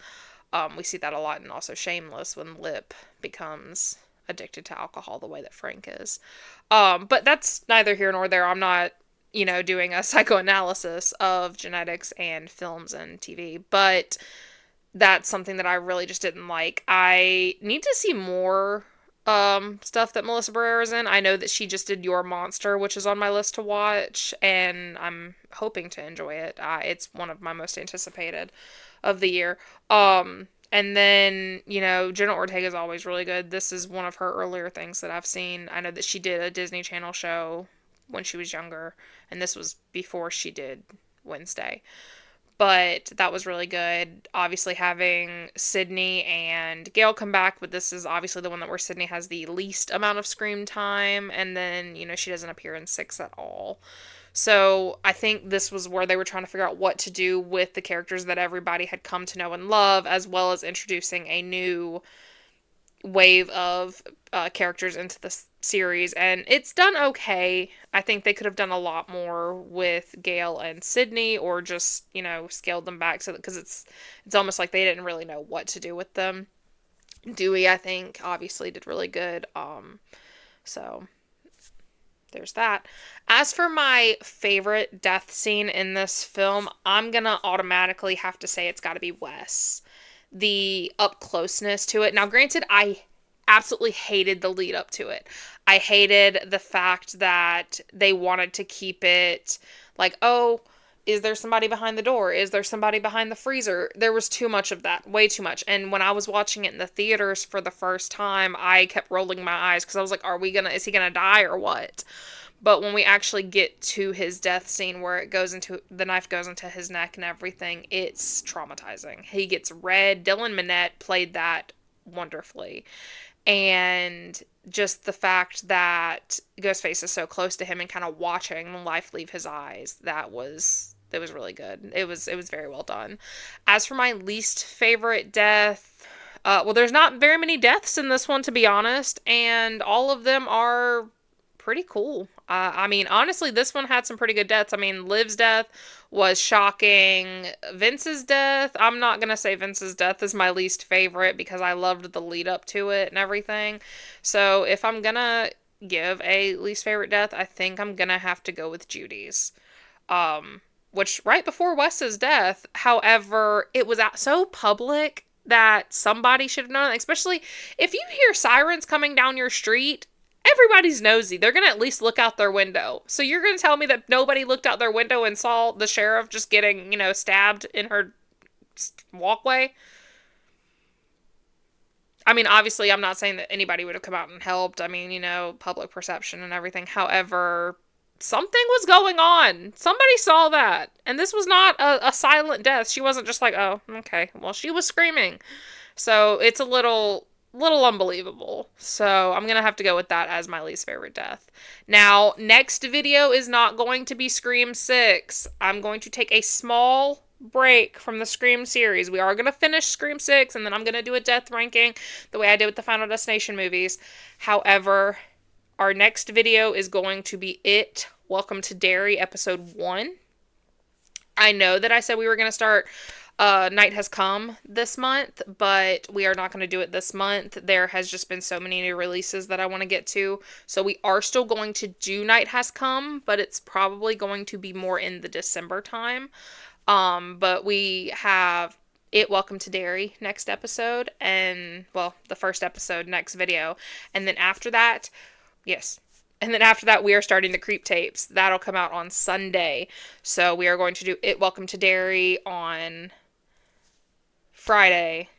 We see that a lot in also Shameless when Lip becomes addicted to alcohol the way that Frank is. But that's neither here nor there. I'm not, doing a psychoanalysis of genetics and films and TV, but that's something that I really just didn't like. I need to see more stuff that Melissa Barrera's in. I know that she just did Your Monster, which is on my list to watch, and I'm hoping to enjoy it. It's one of my most anticipated of the year. And then, Jenna Ortega is always really good. This is one of her earlier things that I've seen. I know that she did a Disney Channel show when she was younger, and this was before she did Wednesday. But that was really good. Obviously having Sydney and Gail come back, but this is obviously the one where Sydney has the least amount of screen time, and then, she doesn't appear in 6 at all. So I think this was where they were trying to figure out what to do with the characters that everybody had come to know and love, as well as introducing a new wave of characters into the series, and it's done okay. I think they could have done a lot more with Gail and Sydney, or just, scaled them back, so because it's almost like they didn't really know what to do with them. Dewey, I think, obviously did really good. So there's that. As for my favorite death scene in this film, I'm gonna automatically have to say it's got to be Wes. The up closeness to it. Now, granted, I absolutely hated the lead up to it. I hated the fact that they wanted to keep it like, oh, is there somebody behind the door? Is there somebody behind the freezer? There was too much of that, way too much. And when I was watching it in the theaters for the first time, I kept rolling my eyes because I was like, is he gonna die or what? But when we actually get to his death scene where the knife goes into his neck and everything, it's traumatizing. He gets red. Dylan Minnette played that wonderfully. And just the fact that Ghostface is so close to him and kind of watching life leave his eyes, it was really good. It was very well done. As for my least favorite death, there's not very many deaths in this one, to be honest, and all of them are pretty cool. Honestly, this one had some pretty good deaths. Liv's death was shocking. Vince's death, I'm not going to say Vince's death is my least favorite because I loved the lead up to it and everything. So if I'm going to give a least favorite death, I think I'm going to have to go with Judy's. Which right before Wes's death, however, it was so public that somebody should have known, especially if you hear sirens coming down your street. Everybody's nosy. They're going to at least look out their window. So you're going to tell me that nobody looked out their window and saw the sheriff just getting, stabbed in her walkway? Obviously, I'm not saying that anybody would have come out and helped. Public perception and everything. However, something was going on. Somebody saw that. And this was not a silent death. She wasn't just like, oh, okay. Well, she was screaming. So it's a little unbelievable. So I'm gonna have to go with that as my least favorite death. Now, next video is not going to be Scream 6. I'm going to take a small break from the Scream series. We are going to finish Scream 6, and then I'm going to do a death ranking the way I did with the Final Destination movies. However, our next video is going to be It, Welcome to Derry, episode 1. I know that I said we were going to start Night Has Come this month, but we are not going to do it this month. There has just been so many new releases that I want to get to. So we are still going to do Night Has Come, but it's probably going to be more in the December time. But we have It, Welcome to Derry next episode, and, well, the first episode next video. And then after that, we are starting the Creep Tapes. That'll come out on Sunday. So we are going to do It, Welcome to Derry on Friday,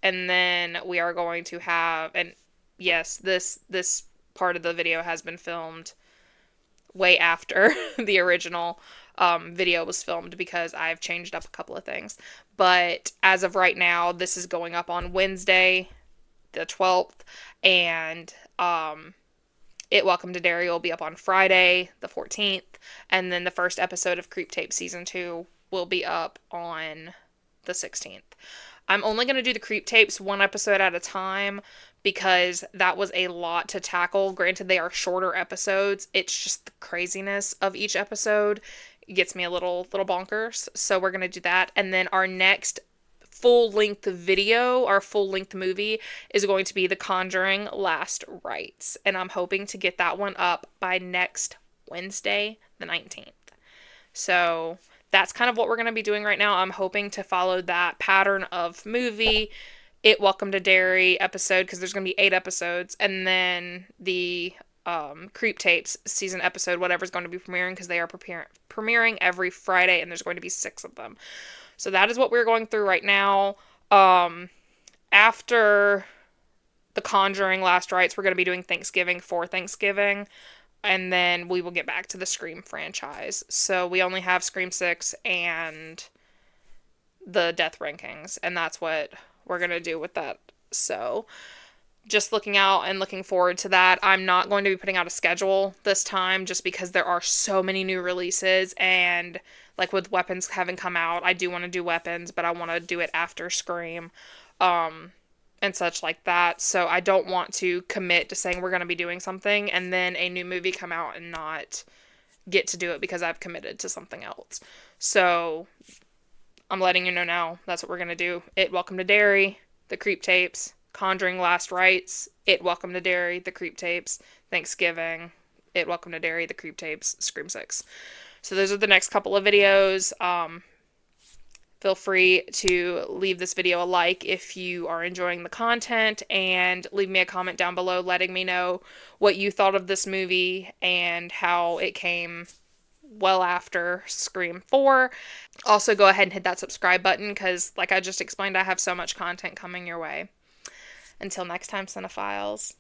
and then we are going to have, and yes, this part of the video has been filmed way after the original video was filmed because I've changed up a couple of things. But as of right now, this is going up on Wednesday, the 12th, and It, Welcome to Derry will be up on Friday, the 14th, and then the first episode of Creep Tape Season 2 will be up on the 16th. I'm only going to do the Creep Tapes one episode at a time because that was a lot to tackle. Granted, they are shorter episodes. It's just the craziness of each episode. It gets me a little bonkers. So we're going to do that. And then our next full-length video, our full-length movie, is going to be The Conjuring Last Rites. And I'm hoping to get that one up by next Wednesday, the 19th. So that's kind of what we're going to be doing right now. I'm hoping to follow that pattern of movie, It Welcome to Derry episode, because there's going to be 8 episodes, and then the Creep Tapes season episode, whatever's going to be premiering, because they are premiering every Friday, and there's going to be 6 of them. So that is what we're going through right now. After The Conjuring Last Rites, we're going to be doing Thanksgiving for Thanksgiving, and then we will get back to the Scream franchise. So we only have Scream 6 and the Death Rankings, and that's what we're going to do with that. So just looking out and looking forward to that. I'm not going to be putting out a schedule this time just because there are so many new releases, and like with Weapons having come out, I do want to do Weapons, but I want to do it after Scream. And such like that. So I don't want to commit to saying we're going to be doing something and then a new movie come out and not get to do it because I've committed to something else. So I'm letting you know now. That's what we're going to do. It Welcome to Derry, the Creep Tapes, Conjuring Last Rites, It Welcome to Derry, the Creep Tapes, Thanksgiving, It Welcome to Derry, the Creep Tapes, Scream 6. So those are the next couple of videos. Feel free to leave this video a like if you are enjoying the content, and leave me a comment down below letting me know what you thought of this movie and how it came well after Scream 4. Also, go ahead and hit that subscribe button because, like I just explained, I have so much content coming your way. Until next time, Cinephiles.